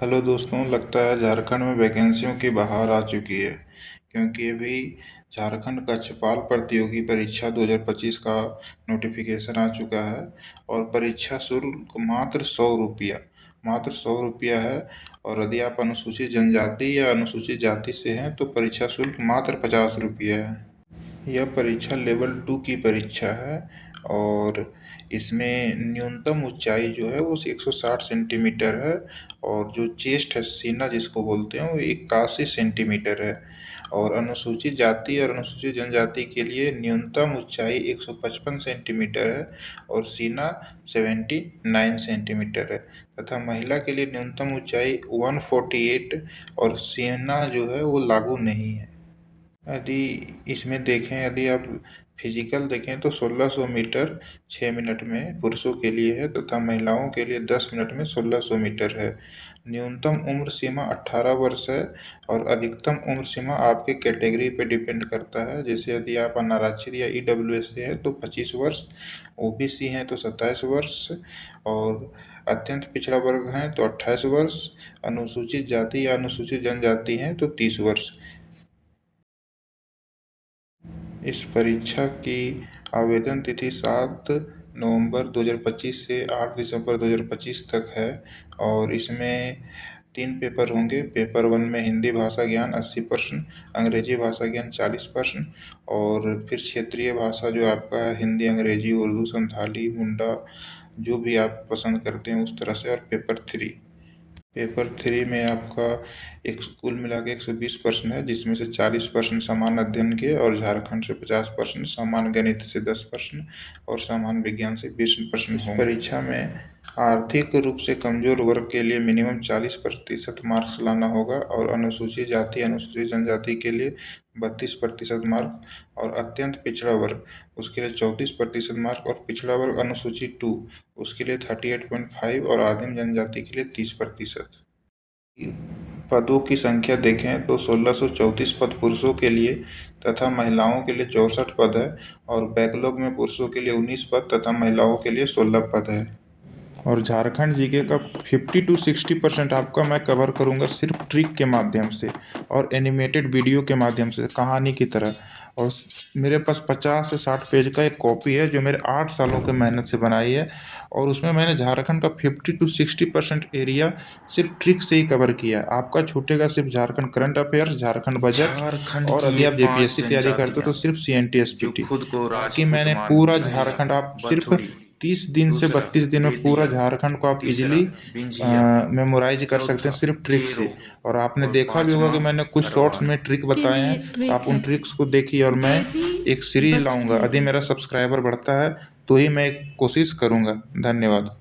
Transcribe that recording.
Hello दोस्तों, लगता है झारखंड में वैकेंसियों की बहार आ चुकी है। क्योंकि अभी झारखंड कक्षपाल प्रतियोगी परीक्षा 2025 का नोटिफिकेशन आ चुका है और परीक्षा शुल्क मात्र 100 रुपया है। और यदि आप अनुसूचित जनजाति या अनुसूचित जाति से हैं तो परीक्षा शुल्क मात्र 50 रुपया है। यह परीक्षा लेवल 2 की परीक्षा है और इसमें न्यूनतम ऊंचाई जो है वो 160 सेंटीमीटर है। और जो चेस्ट है, सीना जिसको बोलते हैं, वो 81 सेंटीमीटर है। और अनुसूचित जाति और अनुसूचित जनजाति के लिए न्यूनतम ऊंचाई 155 सेंटीमीटर है और सीना 79 सेंटीमीटर है। तथा महिला के लिए न्यूनतम ऊंचाई 148 और सीना जो है वो लागू नहीं है। यदि इसमें देखें, यदि आप फिजिकल देखें तो 1600 मीटर 6 मिनट में पुरुषों के लिए है तथा महिलाओं के लिए 10 मिनट में 1600 मीटर है। न्यूनतम उम्र सीमा 18 वर्ष है और अधिकतम उम्र सीमा आपके कैटेगरी पे डिपेंड करता है। जैसे यदि आप अनारक्षित या ईडब्ल्यूएस से हैं तो 25 वर्ष, ओबीसी हैं तो 27 वर्ष और अत्यंत पिछड़ा वर्ग हैं तो 28 वर्ष, अनुसूचित जाति या अनुसूचित जनजाति हैं तो 30 वर्ष। इस परीक्षा की आवेदन तिथि 7 नवंबर 2025 से 8 दिसंबर 2025 तक है। और इसमें 3 पेपर होंगे। पेपर 1 में हिंदी भाषा ज्ञान 80%, अंग्रेजी भाषा ज्ञान 40% और फिर क्षेत्रीय भाषा जो आपका है, हिंदी, अंग्रेजी, उर्दू, संथाली, मुंडा, जो भी आप पसंद करते हैं उस तरह से। और पेपर 3 में आपका एक कुल मिला के 120 प्रश्न है, जिसमें से 40 प्रश्न सामान्य अध्ययन के और झारखंड से 50 प्रश्न, सामान्य गणित से 10 प्रश्न और सामान्य विज्ञान से 20 प्रश्न होंगे। परीक्षा में आर्थिक रूप से कमजोर वर्ग के लिए मिनिमम 40% मार्क्स लाना होगा और अनुसूचित जाति अनुसूचित जनजाति के लिए 32% मार्क और अत्यंत पिछड़ा वर्ग उसके लिए 34% मार्क और पिछड़ा वर्ग अनुसूचित 2 उसके लिए 38.5 और आदिम जनजाति के लिए 30%। पदों की संख्या देखें तो 1634 पद पुरुषों के लिए तथा महिलाओं के लिए 64 पद है और बैकलॉग में पुरुषों के लिए 19 पद तथा महिलाओं के लिए 16 पद है। और झारखंड जीके का 50 to 60% आपका मैं कवर करूंगा सिर्फ ट्रिक के माध्यम से और एनिमेटेड वीडियो के माध्यम से, कहानी की तरह। और मेरे पास 50 से 60 पेज का एक कॉपी है जो मेरे 8 सालों के मेहनत से बनाई है और उसमें मैंने झारखंड का 50 to 60% एरिया सिर्फ ट्रिक से ही कवर किया है। आपका छूटेगा सिर्फ Jharkhand current affairs, Jharkhand budget और यदि आप जेपीएससी तैयारी करते हो तो सिर्फ सीएनटी एसपीटी। बाकी मैंने पूरा झारखंड, आप सिर्फ 30 दिन से 32 दिन में पूरा झारखंड को आप इजीली मेमोराइज कर सकते हैं सिर्फ ट्रिक से। और आपने देखा भी होगा कि मैंने कुछ शॉर्ट्स में ट्रिक बताए हैं, आप उन ट्रिक्स को देखिए। और मैं एक सीरीज लाऊंगा, यदि मेरा सब्सक्राइबर बढ़ता है तो ही मैं कोशिश करूंगा। धन्यवाद।